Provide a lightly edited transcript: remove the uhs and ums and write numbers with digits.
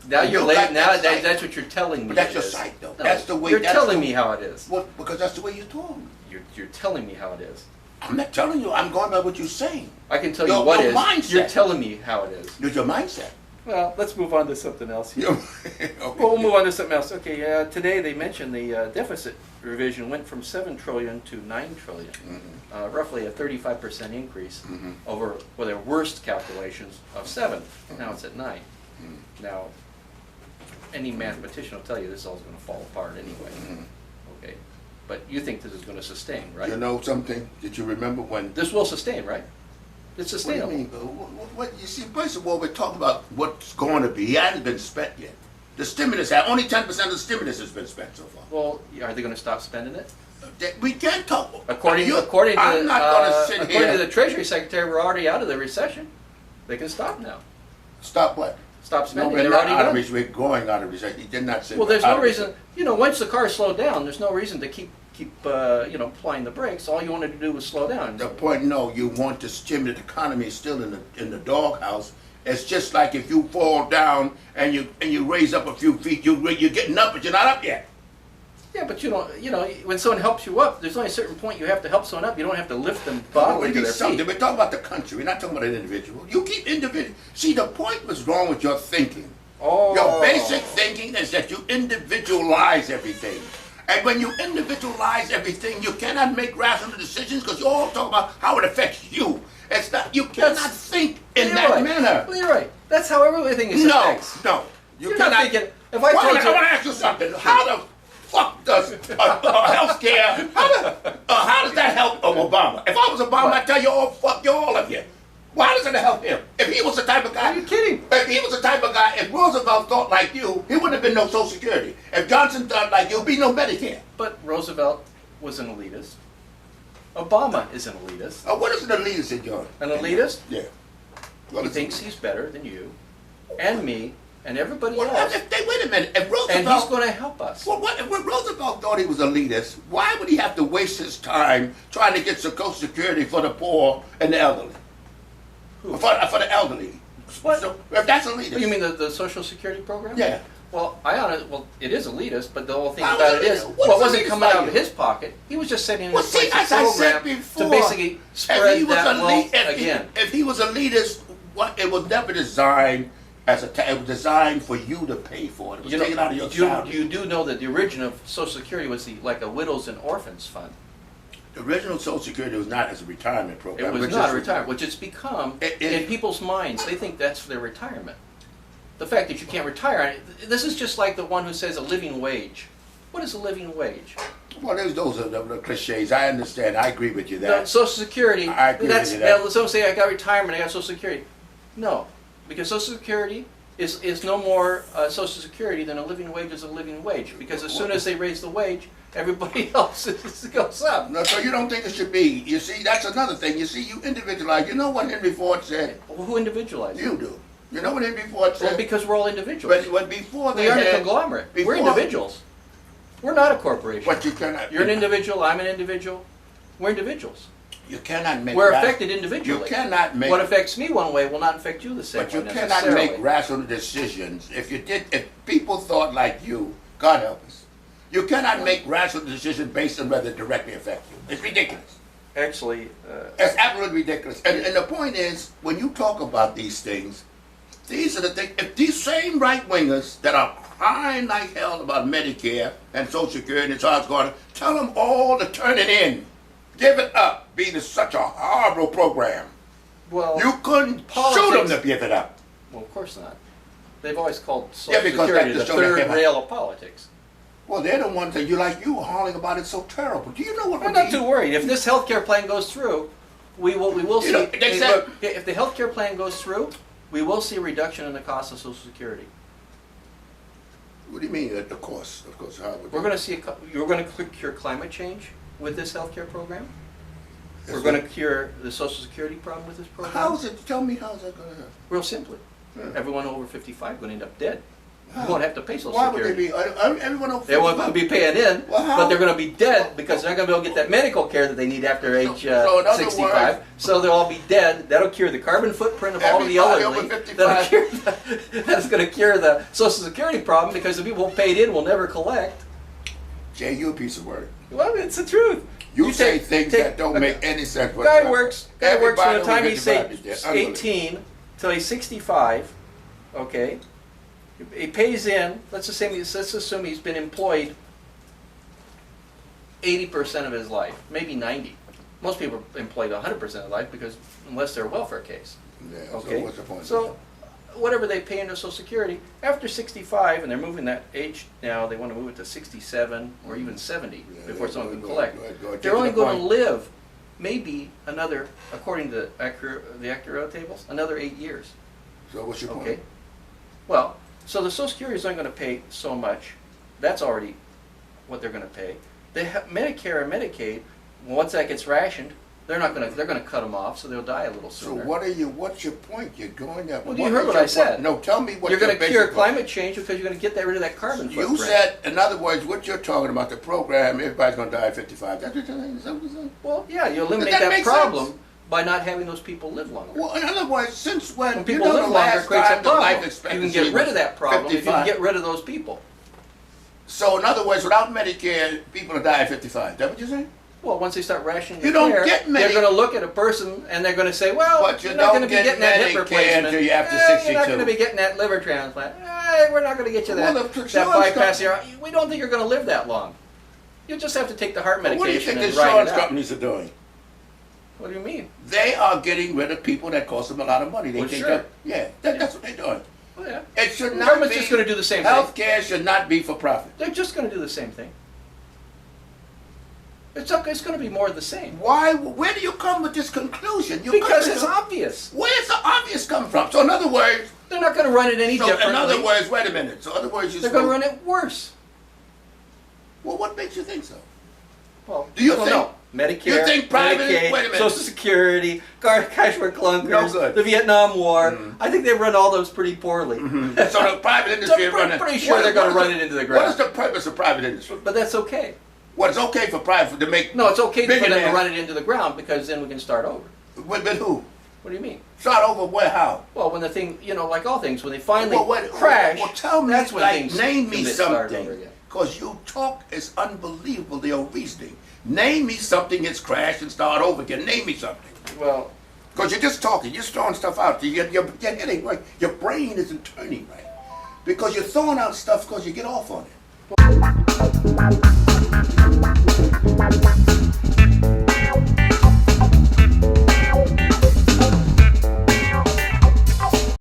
Now you're late. Now that's what you're telling me. But that's your sight, though. No, That's the way. You're telling me how it is. Well, because that's the way you talk. You're telling me how it is. I'm not telling you. I'm going by what you're saying. I can tell you what your is. Mindset. You're telling me how it is. It's your mindset. Well, let's move on to something else here. Okay. Well, we'll move on to something else. Okay, today they mentioned the deficit revision went from 7 trillion to 9 trillion, roughly a 35% increase over their worst calculations of 7. Now it's at 9. Now, any mathematician will tell you this is all going to fall apart anyway. Okay, but you think this is going to sustain, right? You know something? Did you remember when? This will sustain, right? It's What do you sustainable. mean? What you see? First of all, we're talking about what's going to be. He hasn't been spent yet. The stimulus, only 10% of the stimulus has been spent so far. Well, are they going to stop spending it? We can't talk. According to I'm not going to sit according here. to the Treasury Secretary, we're already out of the recession. They can stop now. Stop what? Stop No, spending. we're They're not already out of done. recession. We're going out of recession. He did not say. Well, there's out no of reason. recession. You know, once the cars slow down, there's no reason to keep applying the brakes. All you wanted to do was slow down. The point, no, you want to stimulate the economy is still in the doghouse. It's just like if you fall down and you raise up a few feet, you're getting up, but you're not up yet. Yeah, but you don't. You know, when someone helps you up, there's only a certain point you have to help someone up. You don't have to lift them bodily to their feet. We're talking about the country. We're not talking about an individual. You keep individual. See, the point was wrong with your thinking. Oh. Your basic thinking is that you individualize everything. And when you individualize everything, you cannot make rational decisions because you all talk about how it affects you. It's not. You cannot think in that manner. Leroy, that's how everything is. No. You're not thinking. If I told I you, want to ask you something. How the fuck does health care? How does that help Obama? If I was Obama, I'd tell you all, fuck you, all of you. Why does it help him? If he was the type of guy. Are you kidding? If he was the type of guy, if Roosevelt thought like you, he wouldn't have been no Social Security. If Johnson thought like you, there'd be no Medicare. But Roosevelt was an elitist. Obama is an elitist. What is an elitist in your? An elitist? Yeah. He thinks he's better than you, and me, and everybody Well, else. wait a minute. If Roosevelt, And he's going to help us. Well, if Roosevelt thought he was elitist, why would he have to waste his time trying to get Social Security for the poor and the elderly? Who? For the elderly. What? So, if that's elitist. You mean the Social Security program? Yeah. Well, it is elitist, but the whole thing How about is it it is, elitist? well, What it is wasn't elitist coming by out of you? his pocket. He was just setting in Well, place see, a as I said program before, to basically spread that wealth again. If he was elitist, it was never designed as it was designed for you to pay for it. It was taken out of your salary. You do know that the origin of Social Security was like a widows and orphans fund. The original Social Security was not as a retirement program. It was which not is- a retirement, which it's become It- in people's minds. They think that's their retirement. The fact that you can't retire, this is just like the one who says a living wage. What is a living wage? Well, those are the cliches. I understand. I agree with you No, that. Social Security, I agree with you that. now, some say I got retirement, I got Social Security. No, because Social Security is no more Social Security than a living wage is a living wage. Because as soon as they raise the wage, everybody else goes up. No, so you don't think it should be. You see, that's another thing. You see, you individualize. You know what Henry Ford said? Well, who individualizes? You do. You know what Henry Ford said? Well, because we're all individuals. When before they We aren't a had, conglomerate. before- We're individuals. We're not a corporation. But you cannot. You're an individual, I'm an individual. We're individuals. You cannot make. We're affected individually. You cannot make. What affects me one way will not affect you the same But you way cannot necessarily. make rational decisions. If people thought like you, God help us. You cannot make rational decisions based on whether it directly affect you. It's ridiculous. Actually, It's absolutely ridiculous. And the point is, when you talk about these things, these are the things. If these same right wingers that are crying like hell about Medicare and Social Security and Charles Gordon, tell them all to turn it in, give it up, being such a horrible program. well, You couldn't shoot them to give it up. well, of course not. They've always called Social because Security the that's the show that third came out. rail of politics. Well, they're the ones that you were hauling about it so terrible. Do you know what I'm would not be? too worried. If this healthcare plan goes through, we will see. You know, they hey, said- look, if the healthcare plan goes through, we will see a reduction in the cost of Social Security. What do you mean, the cost? Of course, how would We're going to see. You're going to cure climate change with this healthcare program. We're going to cure the Social Security problem with this program. How is it? Tell me, how is that going to happen? Real simply, Yeah. everyone over 55 is going to end up dead. How? You won't have to pay Social Why would Security. they be? Everyone over They won't 55? be paying in, Well, how? but they're going to be dead because they're not going to be able to get that medical care that they need after age so in other 65. words- So they'll all be dead. That'll cure the carbon footprint of all of the Everybody elderly. over 55. That's going to cure the Social Security problem because the people who paid in will never collect. Jay, you a piece of work. Well, it's the truth. You say take- things take- that don't make any sense. Guy whatsoever. works from the Everybody time over he's 55 is dead. Unbelievable. 18 till he's 65. Okay, he pays in. Let's assume he's been employed 80% of his life, maybe 90. Most people are employed 100% of their life because unless they're a welfare case. Yeah, Okay, so what's the point? so whatever they pay into Social Security after 65, and they're moving that age now. They want to move it to 67 or even 70 Yeah, before yeah, someone go can ahead, collect. go ahead, go ahead. They're Get to only the going to point. live maybe another, according to the actuarial tables, another 8 years. So what's your point? Okay. Well, so the Social Security is only going to pay so much. That's already what they're going to pay. Medicare and Medicaid, once that gets rationed, they're going to cut them off, so they'll die a little So sooner. what's your point? You're going there. Well, you heard what I said. No, tell me what You're going to cure basic- climate change because you're going to get rid of that carbon You footprint. said, in other words, what you're talking about, the program, everybody's going to die at 55. That's what you're saying? Is that what you're saying? Well, yeah, you eliminate That that makes problem sense. by not having those people live longer. Well, in other words, since when When you people know live the longer, it last creates a time the life problem. You can expectancy get rid of was that problem if you can 55. get rid of those people. So in other words, without Medicare, people will die at 55. Is that what you're saying? Well, once they start rationing You the don't care, get they're many- going to look at a person and they're going to say, well, But you you're not don't going to be get getting that hip Medicare replacement. until you're after You're not 62. going to be getting that liver transplant. We're not going to get you Well, that, the that insurance bypass company- here. We don't think you're going to live that long. You just have to take the heart What do you medication think the and ride insurance it out. companies are doing? What do you mean? They are getting rid of people that cost them a lot of money. They Well, think sure. that, yeah, that's what they're doing. Oh, yeah. It should The not government's be. just going to do the same thing. Healthcare should not be for profit. They're just going to do the same thing. It's going to be more of the same. Why? Where do you come with this conclusion? You Because come it's with- obvious. Where's the obvious come from? So in other words, They're not going to run it any so in differently. other words, wait a minute. So in other words, They're going to run it worse. Well, what makes you think so? Well, Do you I don't think- know. Medicare, you think private- Medicaid, wait a minute. Social Security, cash for clunkers, No good. the Vietnam War. I think they run all those pretty poorly. So the private industry is I'm running. pretty sure they're going to run it into the What is ground. the purpose of private industry? But that's okay. Well, it's okay for private to make. No, it's okay for them to billionaires- run it into the ground because then we can start over. With who? What do you mean? Start over where? How? Well, when the thing, like all things, when they finally Well, crash, Well, tell me, that's when like, things name me can get started over something. again. Because you talk is unbelievable, your reasoning. Name me something that's crashed and start over again. Name me something. Well, Because you're just talking, you're throwing stuff out. You're getting right. Your brain isn't turning right. Because you're throwing out stuff because you get off on it.